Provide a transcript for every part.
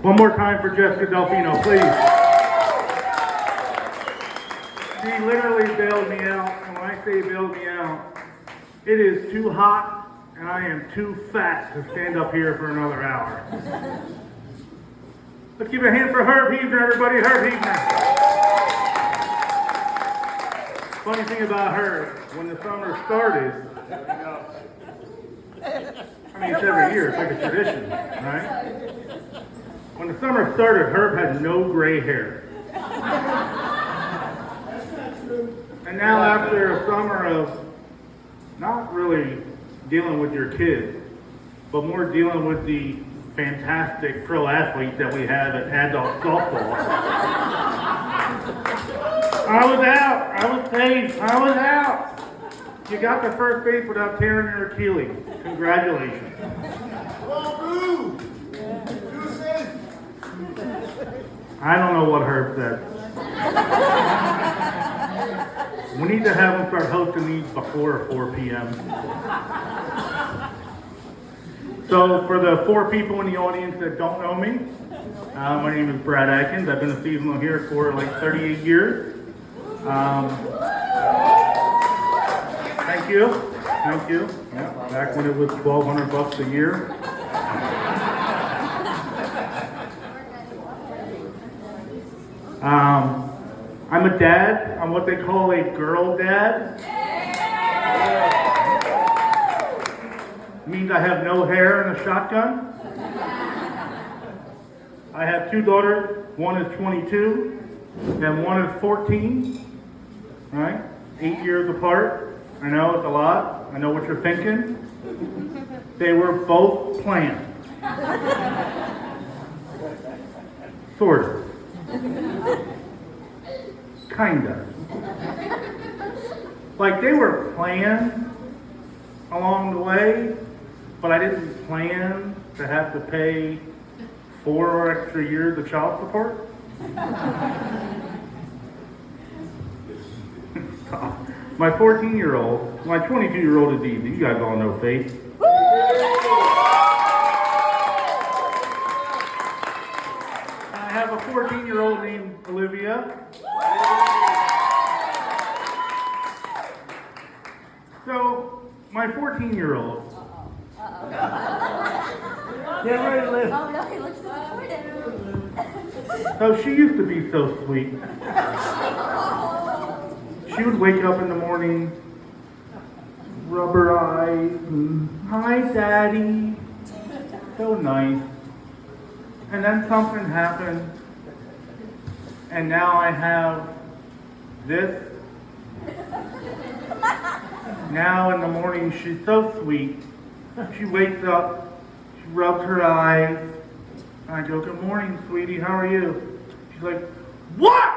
One more time for Jessica Delfino, please. She literally bailed me out, and when I say bailed me out, it is too hot, and I am too fat to stand up here for another hour. Let's give a hand for Herb Heavner, everybody. Herb Heavner. Funny thing about her, when the summer started, I mean, it's every year, it's like a tradition, right? When the summer started, Herb had no gray hair. And now after a summer of not really dealing with your kids, but more dealing with the fantastic pro athletes that we have at adult softball, I was out. I was safe. I was out. You got to first base without tearing your Achilles. Congratulations. I don't know what Herb said. We need to have him start hosting these before 4 p.m. So for the 4 people in the audience that don't know me, my name is Brad Atkins. I've been a seasonal here for like 38 years. Thank you. Thank you. Yeah, back when it was $1,200 a year. I'm a dad. I'm what they call a girl dad. Means I have no hair and a shotgun. I have 2 daughters. One is 22 and one is 14. Right? 8 years apart. I know it's a lot. I know what you're thinking. They were both planned. Sort of. Kinda. Like they were planned along the way, but I didn't plan to have to pay 4 extra years of child support. My 14-year-old, my 22-year-old is easy. You guys all know Faith. I have a 14-year-old named Olivia. So, my 14-year-old. Get ready to live. Oh no, he looks disappointed. So she used to be so sweet. She would wake up in the morning, rub her eyes, and, hi, Daddy. So nice. And then something happened, and now I have this. Now in the morning, she's so sweet. She wakes up, she rubs her eyes, and I go, good morning, sweetie, how are you? She's like, what?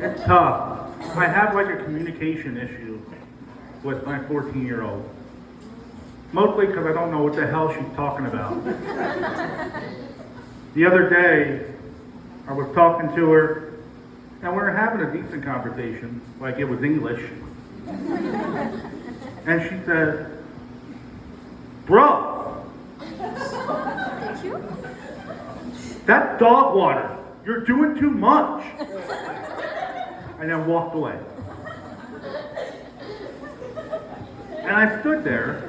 It's tough. I have like a communication issue with my 14-year-old. Mostly because I don't know what the hell she's talking about. The other day, I was talking to her, and we were having a decent conversation, like it was English. And she said, bro, that's dog water. You're doing too much. And then walked away. And I stood there,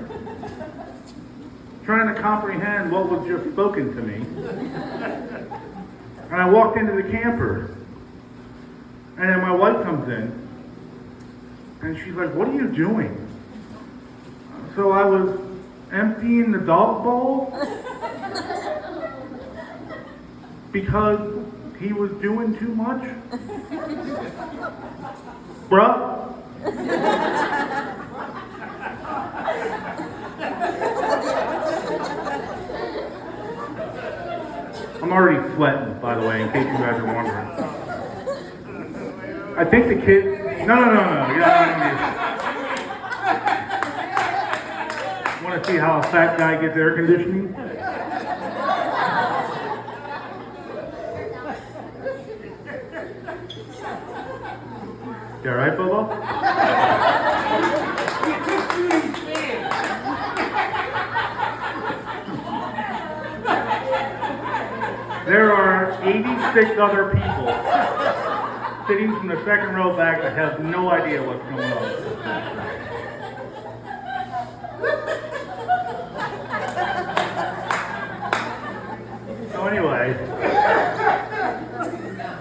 trying to comprehend what was just spoken to me. And I walked into the camper. And then my wife comes in. And she's like, what are you doing? So I was emptying the dog bowl because he was doing too much. Bruh. I'm already sweating, by the way, in case you guys are wondering. I think the kids... No. Want to see how a fat guy gets air conditioning? You alright, Bobo? 86 other people sitting from the second row back that have no idea what's going on. So anyway,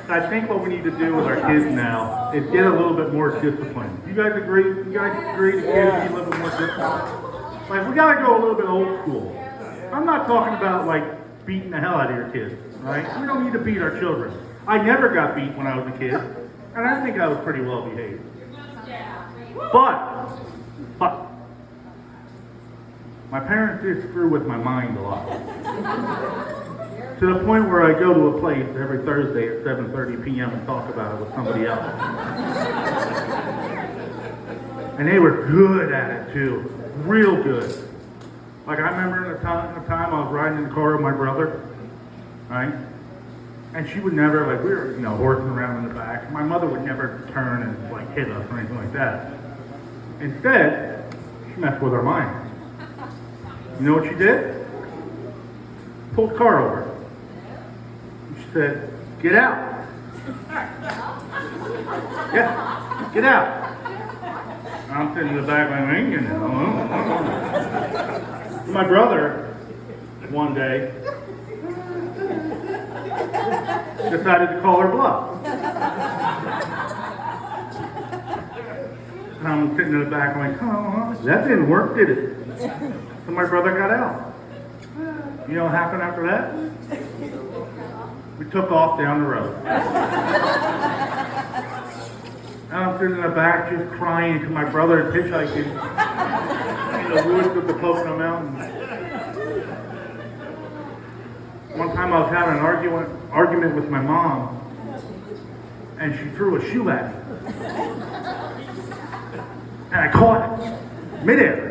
I think what we need to do with our kids now is get a little bit more disciplined. You guys agree? You guys agree the kids need a little bit more discipline? Like, we gotta go a little bit old school. I'm not talking about, like, beating the hell out of your kids, right? We don't need to beat our children. I never got beat when I was a kid, and I think I was pretty well behaved. But, my parents did screw with my mind a lot. To the point where I go to a place every Thursday at 7:30 p.m. and talk about it with somebody else. And they were good at it too, real good. Like, I remember the time I was riding in the car with my brother, right? And she would never, like, we were, horsing around in the back. My mother would never turn and, like, hit us or anything like that. Instead, she messed with our minds. You know what she did? Pulled the car over. She said, "Get out." Yeah, get out. I'm sitting in the back like, I ain't getting out. My brother, one day, decided to call her bluff. And I'm sitting in the back like, oh, that didn't work, did it? So my brother got out. You know what happened after that? We took off down the road. And I'm sitting in the back just crying because my brother is hitchhiking in the woods of the Pocono Mountains. One time I was having an argument with my mom, and she threw a shoe at me. And I caught it midair.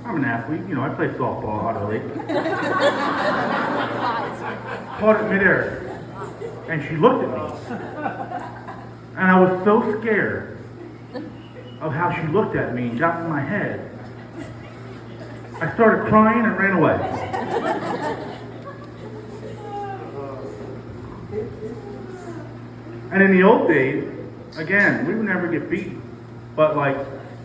I'm an athlete, I play softball, Otter Lake. Caught it midair. And she looked at me. And I was so scared of how she looked at me and got in my head. I started crying and ran away. And in the old days, again, we would never get beat. But like,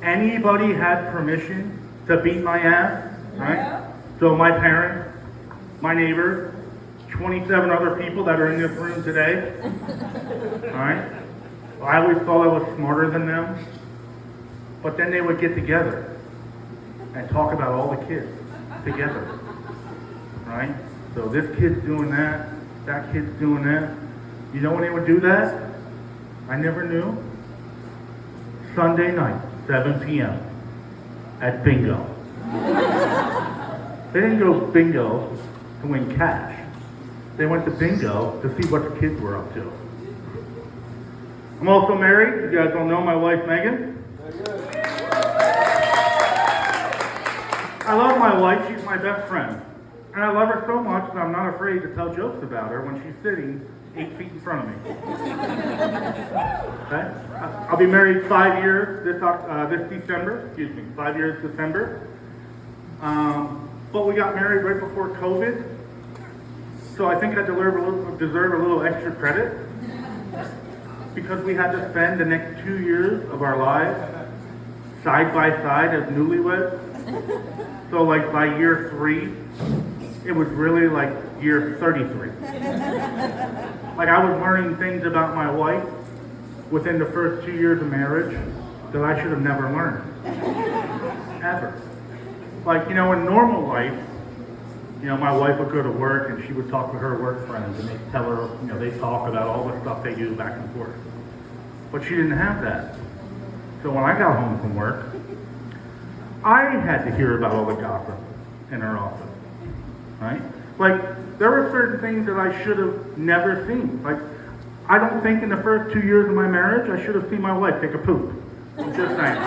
anybody had permission to beat my ass, right? So my parents, my neighbors, 27 other people that are in this room today, all right? I always thought I was smarter than them, but then they would get together and talk about all the kids together, right? So this kid's doing that kid's doing that. You know when they would do that? I never knew. Sunday night, 7 p.m. at bingo. They didn't go bingo to win cash. They went to bingo to see what the kids were up to. I'm also married. You guys don't know my wife, Megan. I love my wife. She's my best friend. And I love her so much that I'm not afraid to tell jokes about her when she's sitting 8 feet in front of me. Okay? I'll be married 5 years this December. 5 years December. But we got married right before COVID. So I think I deserve a little extra credit. Because we had to spend the next 2 years of our lives side by side as newlyweds. So like by year 3, it was really like year 33. Like I was learning things about my wife within the first 2 years of marriage that I should have never learned. Ever. Like, in normal life, my wife would go to work and she would talk to her work friends and they'd tell her, they talk about all the stuff they do back and forth. But she didn't have that. So when I got home from work, I had to hear about all the gossip in her office, right? Like, there were certain things that I should have never seen. Like, I don't think in the first 2 years of my marriage, I should have seen my wife take a poop. Just saying.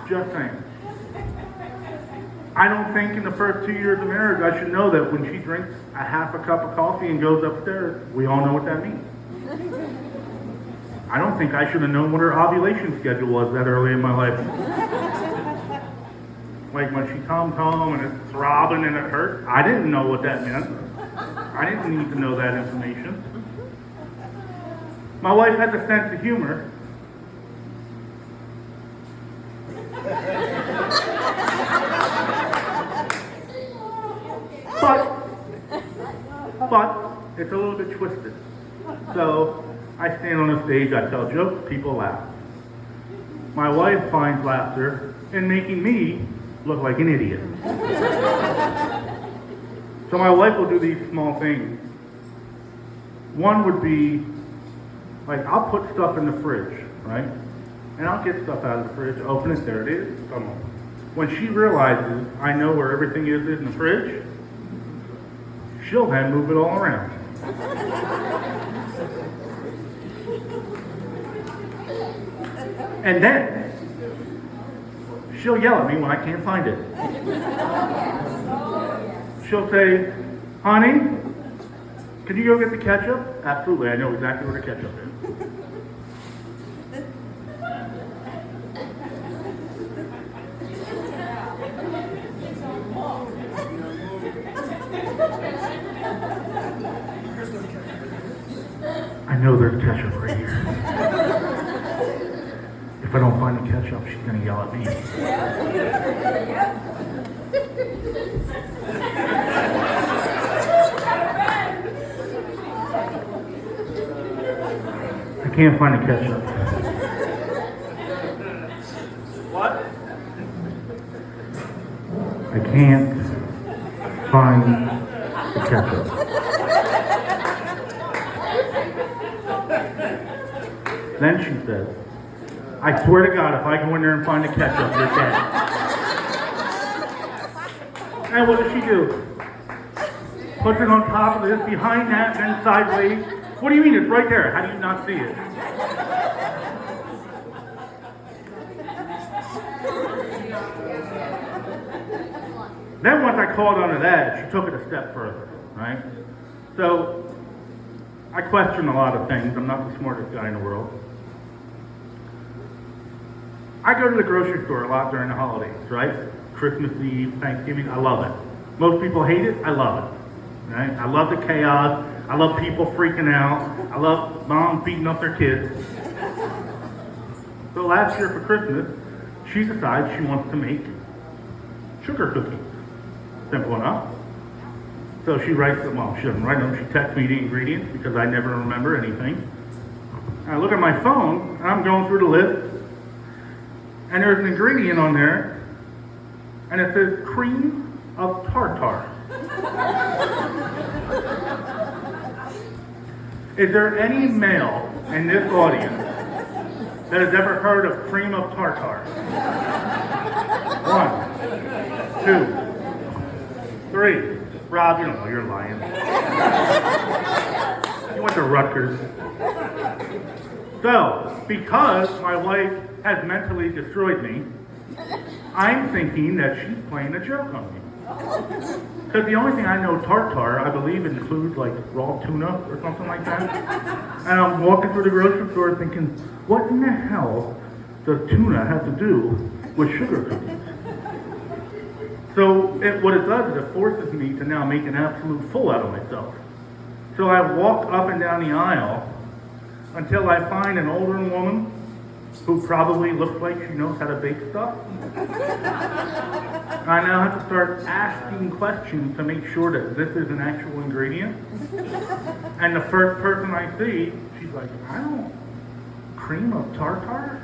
Just saying. I don't think in the first 2 years of marriage, I should know that when she drinks a half a cup of coffee and goes upstairs, we all know what that means. I don't think I should have known what her ovulation schedule was that early in my life. Like when she comes home and it's throbbing and it hurts, I didn't know what that meant. I didn't need to know that information. My wife has a sense of humor. But it's a little bit twisted. So I stand on a stage, I tell jokes, people laugh. My wife finds laughter in making me look like an idiot. So my wife will do these small things. One would be, like, I'll put stuff in the fridge, right? And I'll get stuff out of the fridge, open it, there it is, come on. When she realizes I know where everything is in the fridge, she'll then move it all around. And then she'll yell at me when I can't find it. She'll say, honey, can you go get the ketchup? Absolutely, I know exactly where the ketchup is. I know there's ketchup right here. If I don't find the ketchup, she's going to yell at me. I can't find the ketchup. What? I can't find the ketchup. Then she says, I swear to God, if I go in there and find the ketchup, you're dead. And what does she do? Puts it on top of this, behind that, then sideways. What do you mean? It's right there. How do you not see it? Then once I called on her that, she took it a step further, right? So I question a lot of things. I'm not the smartest guy in the world. I go to the grocery store a lot during the holidays, right? Christmas Eve, Thanksgiving, I love it. Most people hate it, I love it. Right? I love the chaos. I love people freaking out. I love mom beating up their kids. So last year for Christmas, she decides she wants to make sugar cookies. Simple enough. So she writes them, well, she doesn't write them, she texts me the ingredients because I never remember anything. I look at my phone, and I'm going through the list, and there's an ingredient on there, and it says cream of tartar. Is there any male in this audience that has ever heard of cream of tartar? 1, 2, 3. Rob, you don't know, you're lying. You went to Rutgers. So, because my wife has mentally destroyed me, I'm thinking that she's playing a joke on me. Because the only thing I know tartar, I believe, includes like raw tuna or something like that. And I'm walking through the grocery store thinking, what in the hell does tuna have to do with sugar cookies? So what it does is it forces me to now make an absolute fool out of myself. So I walk up and down the aisle until I find an older woman who probably looks like she knows how to bake stuff. I now have to start asking questions to make sure that this is an actual ingredient. And the first person I see, she's like, cream of tartar?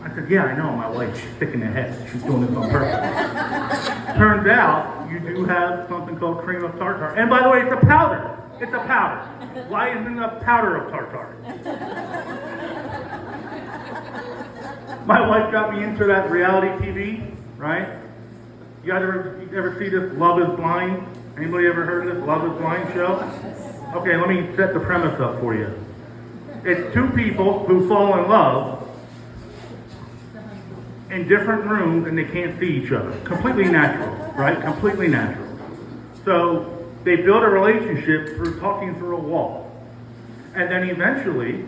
I said, yeah, I know, my wife, she's sick in the head. She's doing this on purpose. Turns out, you do have something called cream of tartar. And by the way, it's a powder. It's a powder. Why isn't it a powder of tartar? My wife got me into that reality TV, right? You guys ever see this Love is Blind? Anybody ever heard of this Love is Blind show? Okay, let me set the premise up for you. It's two people who fall in love in different rooms and they can't see each other. Completely natural, right? Completely natural. So they build a relationship through talking through a wall. And then eventually,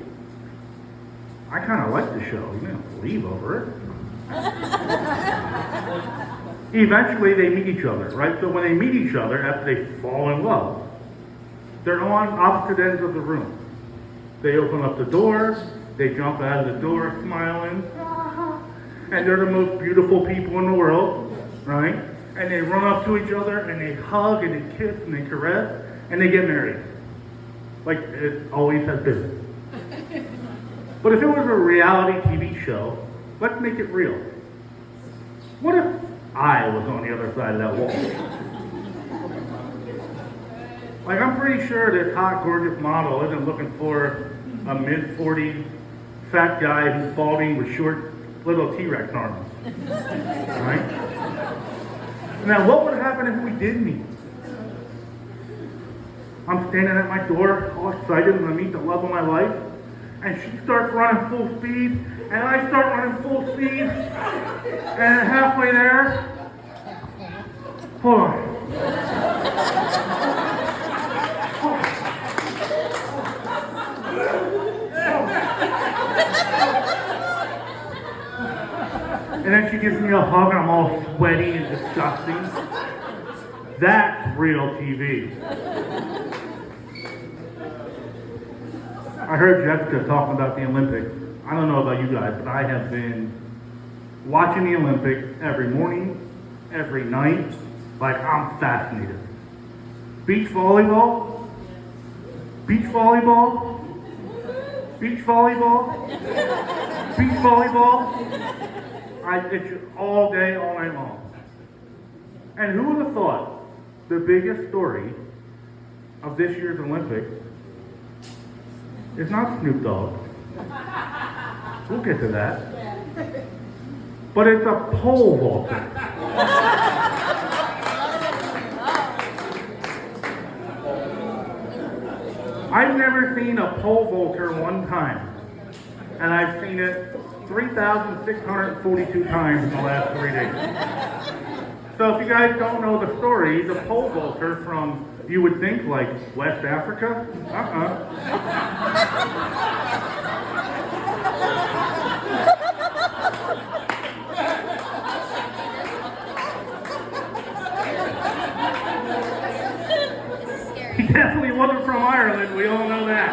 I kind of like the show. You don't have to leave over it. Eventually they meet each other, right? So when they meet each other, after they fall in love, They're on opposite ends of the room. They open up the door, they jump out of the door smiling, and they're the most beautiful people in the world, right? And they run up to each other and they hug and they kiss and they caress and they get married. Like it always has been. But if it was a reality TV show, let's make it real. What if I was on the other side of that wall? Like, I'm pretty sure this hot, gorgeous model isn't looking for a mid-40s fat guy who's balding with short, little T-Rex arms. Right? Now, what would happen if we did meet? I'm standing at my door, all excited, and I meet the love of my life, and she starts running full speed, and I start running full speed, and halfway there, hold on. And then she gives me a hug and I'm all sweaty and disgusting. That's real TV. I heard Jessica talking about the Olympics. I don't know about you guys, but I have been watching the Olympics every morning, every night. Like, I'm fascinated. Beach volleyball, beach volleyball, beach volleyball, beach volleyball. I pitch it all day, all night long. And who would have thought the biggest story of this year's Olympics is not Snoop Dogg. We'll get to that. But it's a pole vaulter. I've never seen a pole vaulter one time. And I've seen it 3,642 times in the last 3 days. So if you guys don't know the story, the pole vaulter from, you would think, like West Africa? He definitely wasn't from Ireland, we all know that.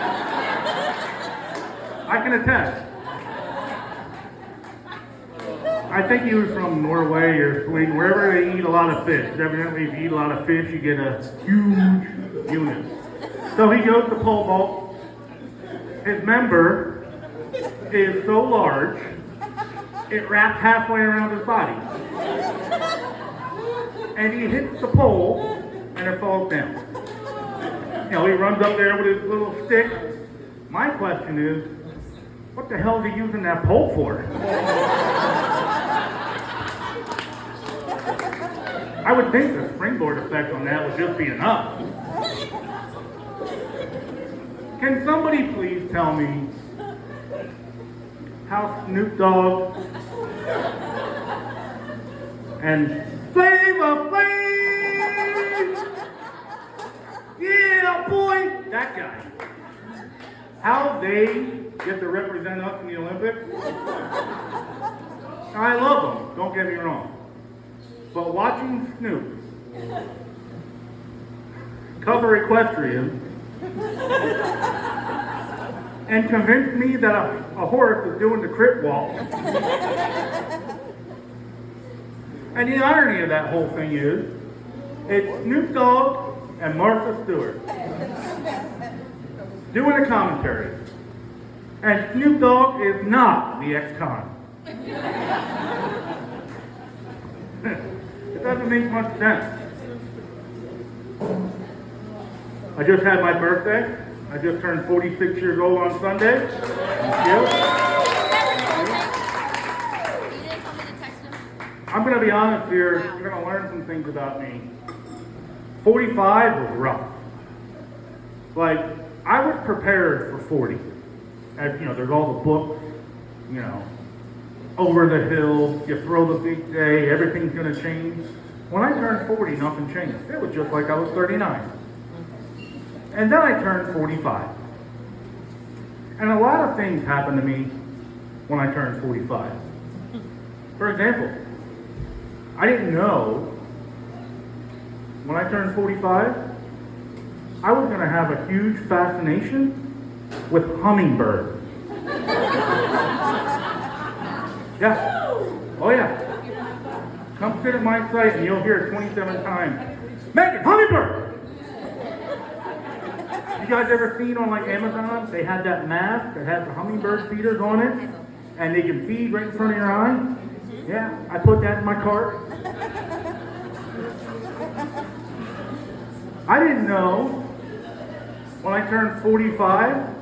I can attest. I think he was from Norway or Sweden, wherever they eat a lot of fish. Evidently, if you eat a lot of fish, you get a huge unit. So he goes to pole vault. His member is so large, it wraps halfway around his body. And he hits the pole, and it falls down. You know, he runs up there with his little stick. My question is, what the hell is he using that pole for? I would think the springboard effect on that would just be enough. Can somebody please tell me how Snoop Dogg and Flavor Flav, yeah boy, that guy, how they get to represent us in the Olympics? I love them, don't get me wrong. But watching Snoop cover equestrian and convince me that a horse is doing the crip walk. And the irony of that whole thing is, it's Snoop Dogg and Martha Stewart doing a commentary. And Snoop Dogg is not the ex-con. It doesn't make much sense. I just had my birthday. I just turned 46 years old on Sunday. Thank you. I'm going to be honest here. You're going to learn some things about me. 45 was rough. Like, I was prepared for 40. As, you know, there's all the books, you know, over the hill, you throw the big day, everything's going to change. When I turned 40, nothing changed. It was just like I was 39. And then I turned 45. And a lot of things happened to me when I turned 45. For example, I didn't know when I turned 45, I was going to have a huge fascination with hummingbirds. Yeah. Oh, yeah. Come sit at my site and you'll hear it 27 times. Megan, hummingbird! You guys ever seen on like Amazon, they had that mask that has the hummingbird feeders on it, and they can feed right in front of your eye? Yeah, I put that in my cart. I didn't know when I turned 45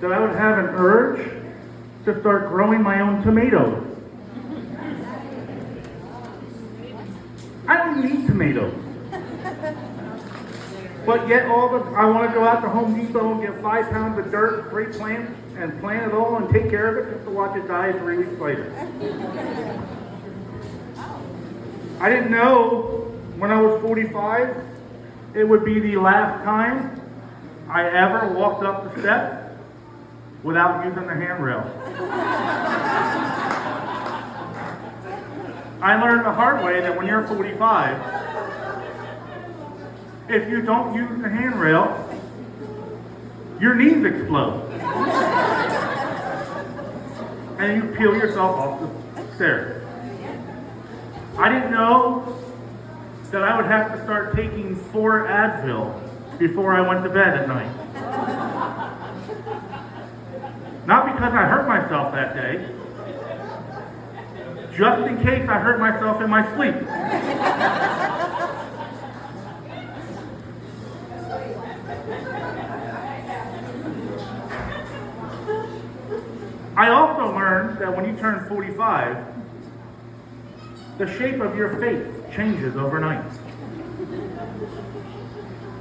that I would have an urge to start growing my own tomatoes. I don't need tomatoes. But yet I want to go out to Home Depot and get 5 pounds of dirt, great plant, and plant it all and take care of it just to watch it die 3 weeks later. I didn't know when I was 45 it would be the last time I ever walked up the steps without using the handrail. I learned the hard way that when you're 45, if you don't use the handrail, your knees explode. And you peel yourself off the stairs. I didn't know that I would have to start taking 4 Advil before I went to bed at night. Not because I hurt myself that day, just in case I hurt myself in my sleep. I also learned that when you turn 45, the shape of your face changes overnight.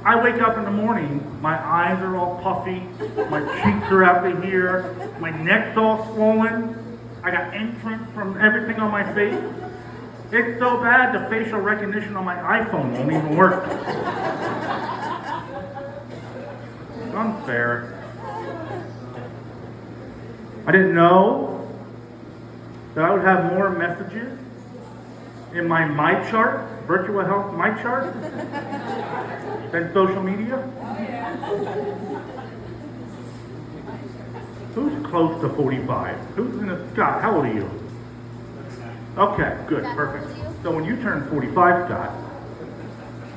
I wake up in the morning, my eyes are all puffy, my cheeks are out to here, my neck's all swollen, I got imprint from everything on my face. It's so bad the facial recognition on my iPhone won't even work. It's unfair. I didn't know that I would have more messages in my chart, virtual health my chart, than social media. Who's close to 45? Who's in the Scott? How old are you? Okay, good, perfect. So when you turn 45, Scott,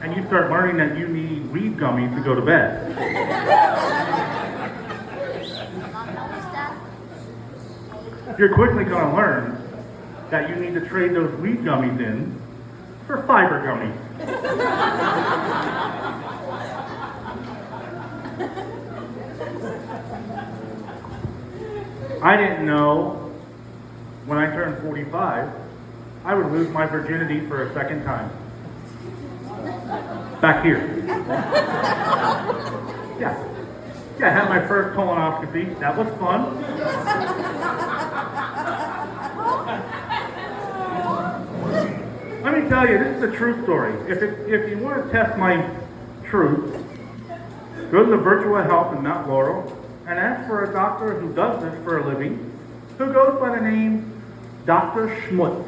and you start learning that you need weed gummies to go to bed, you're quickly going to learn that you need to trade those weed gummies in for fiber gummies. I didn't know when I turned 45, I would lose my virginity for a second time. Back here. Yeah, I had my first colonoscopy. That was fun. Let me tell you, this is a true story. If you want to test my truth, go to the Virtual Health in Mount Laurel and ask for a doctor who does this for a living, who goes by the name Dr. Schmutz.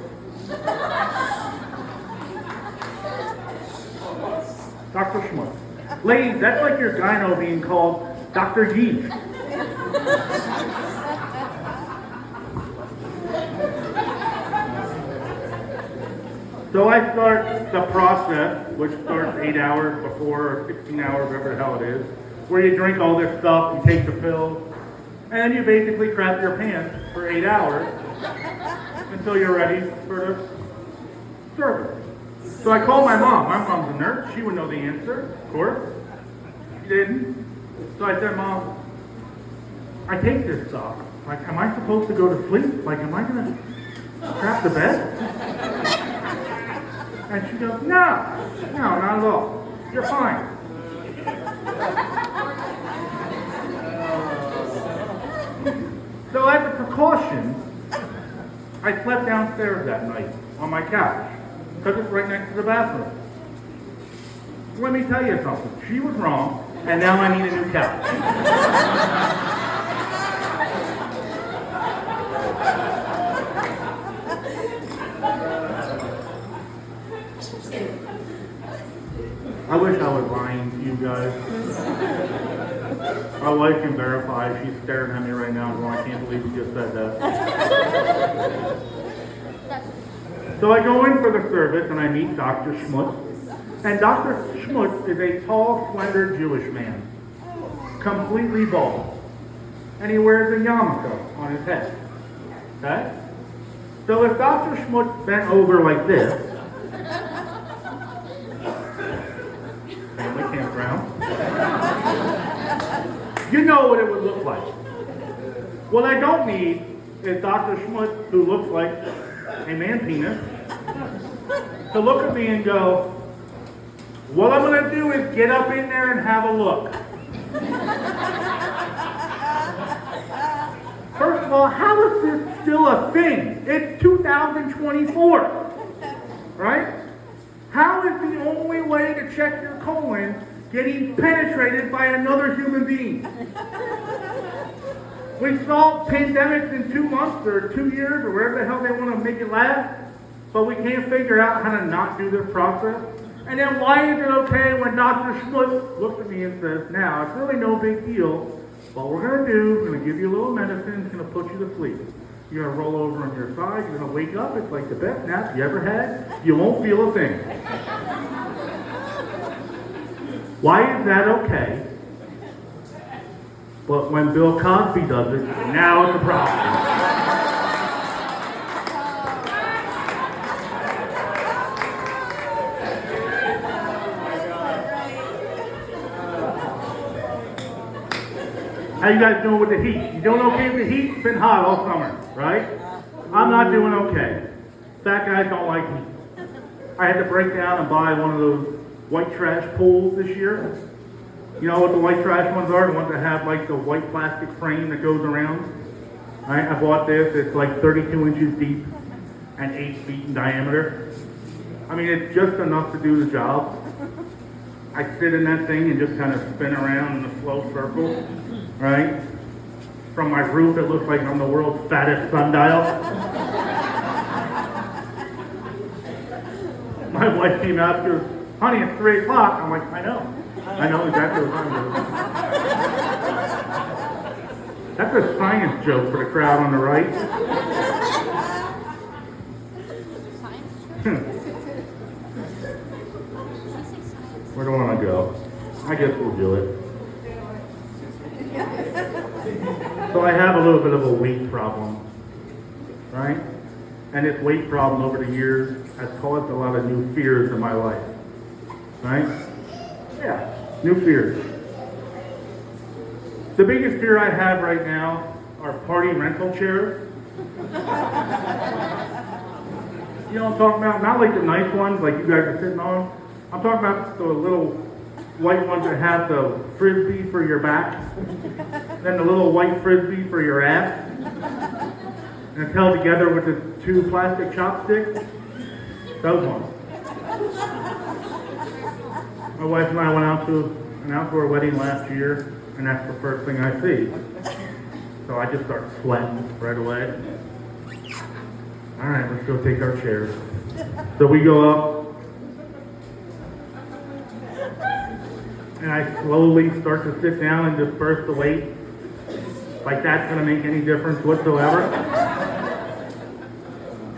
Dr. Schmutz. Ladies, that's like your gyno being called Dr. Yeast. So I start the process, which starts 8 hours before, or 16 hours, whatever the hell it is, where you drink all this stuff, you take the pills, and then you basically crap your pants for 8 hours until you're ready for the service. So I called my mom. My mom's a nurse. She would know the answer, of course. She didn't. So I said, Mom, I take this stuff. Like, am I supposed to go to sleep? Like, am I going to crap the bed? And she goes, no, not at all. You're fine. So as a precaution, I slept downstairs that night on my couch because it's right next to the bathroom. Let me tell you something. She was wrong, and now I need a new couch. I wish I was lying to you guys. My wife can verify. She's staring at me right now going, I can't believe you just said that. So I go in for the service and I meet Dr. Schmutz. And Dr. Schmutz is a tall, slender Jewish man, completely bald. And he wears a yarmulke on his head. Okay? So if Dr. Schmutz bent over like this, family campground, you know what it would look like. What I don't need is Dr. Schmutz, who looks like a man penis, to look at me and go, what I'm going to do is get up in there and have a look. First of all, how is this still a thing? It's 2024, right? How is the only way to check your colon getting penetrated by another human being? We solved pandemics in 2 months or 2 years or wherever the hell they want to make it last, but we can't figure out how to not do this process. And then why is it okay when Dr. Schmutz looks at me and says, now, it's really no big deal. What we're going to do, we're going to give you a little medicine, it's going to put you to sleep. You're going to roll over on your side, you're going to wake up, it's like the best nap you ever had. You won't feel a thing. Why is that okay? But when Bill Cosby does it, now it's a problem. How you guys doing with the heat? You doing okay with the heat? It's been hot all summer, right? I'm not doing okay. Fat guys don't like heat. I had to break down and buy one of those white trash pools this year. You know what the white trash ones are? The ones that have like the white plastic frame that goes around. Right? I bought this. It's like 32 inches deep and 8 feet in diameter. I mean, it's just enough to do the job. I sit in that thing and just kind of spin around in a slow circle. Right? From my roof, it looks like I'm the world's fattest sundial. My wife came out to, honey, it's 3 o'clock. I'm like, I know exactly what I'm doing. That's a science joke for the crowd on the right. Where do I want to go? I guess we'll do it. So I have a little bit of a weight problem, right? And this weight problem over the years has caused a lot of new fears in my life, right? Yeah, new fears. The biggest fear I have right now are party rental chairs. You know what I'm talking about? Not like the nice ones like you guys are sitting on. I'm talking about the little white ones that have the frisbee for your back, then the little white frisbee for your ass, and it's held together with the 2 plastic chopsticks. Those ones. My wife and I went out to an outdoor wedding last year, and that's the first thing I see. So I just start sweating right away. All right, let's go take our chairs. So we go up, and I slowly start to sit down and disperse the weight. Like that's going to make any difference whatsoever.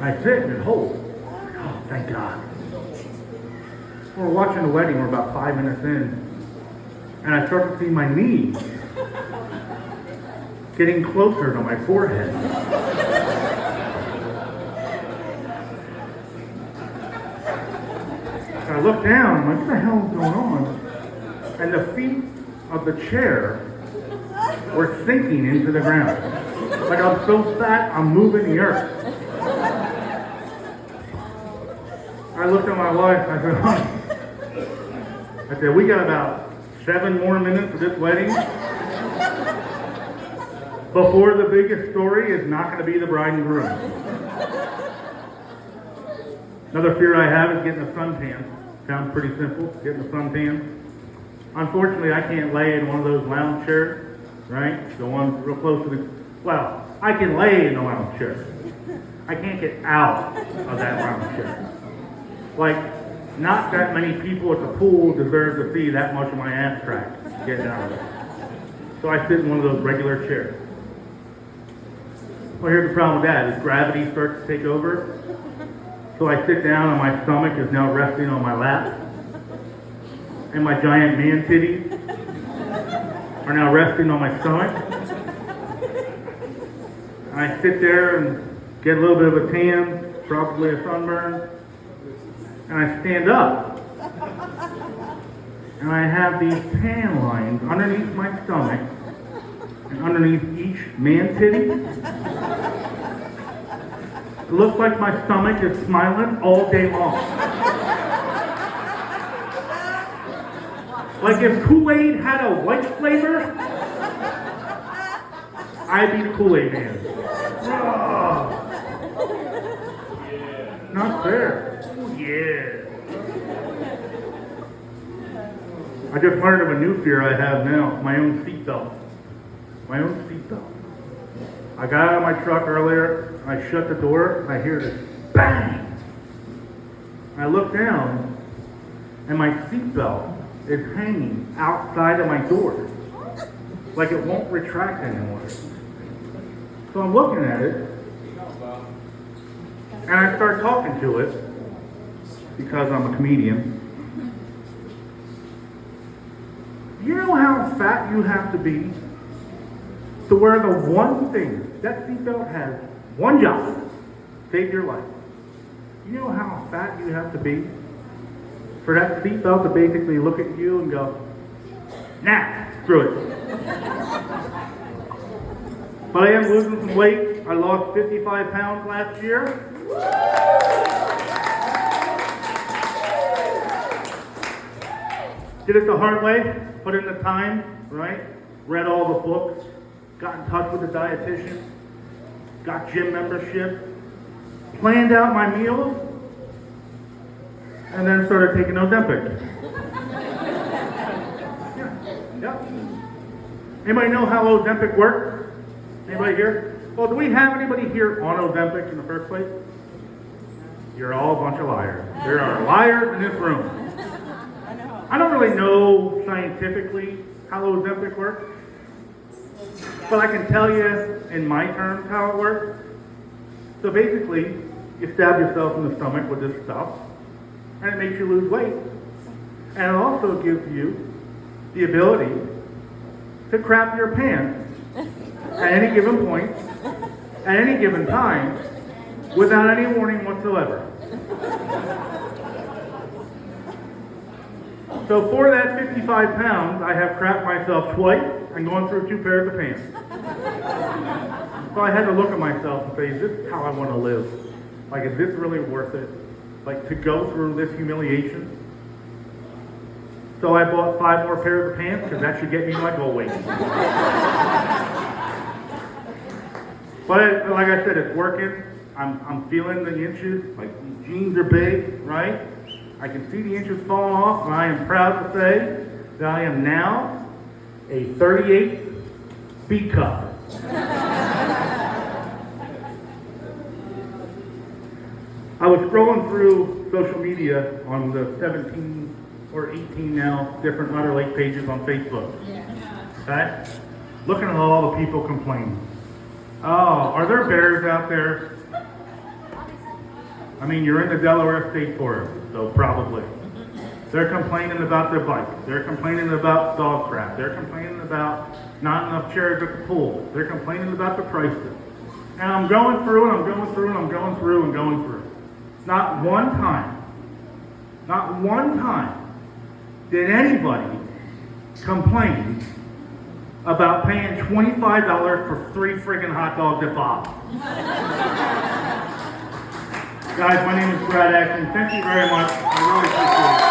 I sit and it holds. Oh, thank God. We're watching the wedding. We're about 5 minutes in. And I start to see my knees getting closer to my forehead. And I look down. I'm like, what the hell is going on? And the feet of the chair were sinking into the ground. Like I'm so fat, I'm moving the earth. I looked at my wife, I said, honey, I said, we got about 7 more minutes of this wedding before the biggest story is not going to be the bride and groom. Another fear I have is getting a suntan. Sounds pretty simple, getting a suntan. Unfortunately, I can't lay in one of those lounge chairs, right? The one real close to the, well, I can lay in the lounge chair. I can't get out of that lounge chair. Like, Not that many people at the pool deserve to see that much of my ass crack getting out of it. So I sit in one of those regular chairs. Well, here's the problem with that, is gravity starts to take over. So I sit down and my stomach is now resting on my lap. And my giant man titties are now resting on my stomach. And I sit there and get a little bit of a tan, probably a sunburn. And I stand up. And I have these tan lines underneath my stomach and underneath each man titty. It looks like my stomach is smiling all day long. Like if Kool-Aid had a white flavor, I'd be the Kool-Aid man. Oh. Not fair. Oh, yeah. I just learned of a new fear I have now, my own seatbelt. My own seatbelt. I got out of my truck earlier, I shut the door, I hear this bang! I look down, and my seatbelt is hanging outside of my door. Like it won't retract anymore. So I'm looking at it, and I start talking to it, because I'm a comedian. You know how fat you have to be to wear the one thing, that seatbelt has one job, save your life. You know how fat you have to be for that seatbelt to basically look at you and go, nah, screw it. But I am losing some weight. I lost 55 pounds last year. Did it the hard way, put in the time, right? Read all the books, got in touch with a dietitian, got gym membership, planned out my meals, and then started taking Ozempic. Yeah. Anybody know how Ozempic works? Anybody here? Well, do we have anybody here on Ozempic in the first place? You're all a bunch of liars. There are liars in this room. I don't really know scientifically how Ozempic works, but I can tell you in my terms how it works. So basically, you stab yourself in the stomach with this stuff, and it makes you lose weight. And it also gives you the ability to crap your pants at any given point, at any given time, without any warning whatsoever. So for that 55 pounds, I have crapped myself twice and gone through 2 pairs of pants. So I had to look at myself and say, is this how I want to live? Like, is this really worth it? Like, to go through this humiliation? So I bought 5 more pairs of pants, because that should get me my goal weight. But like I said, it's working. I'm feeling the inches. Like, these jeans are big, right? I can see the inches falling off, and I am proud to say that I am now a 38 B cup. I was scrolling through social media on the 17 or 18 now different Otter Lake pages on Facebook. Okay? Looking at all the people complaining. Oh, are there bears out there? I mean, you're in the Delaware State Forest, so probably. They're complaining about their bikes. They're complaining about dog crap. They're complaining about not enough chairs at the pool. They're complaining about the prices. And I'm going through and I'm going through and I'm going through and going through. Not one time did anybody complain about paying $25 for 3 friggin' hot dogs at Bob's. Guys, my name is Brad Atkins. Thank you very much. I really appreciate it.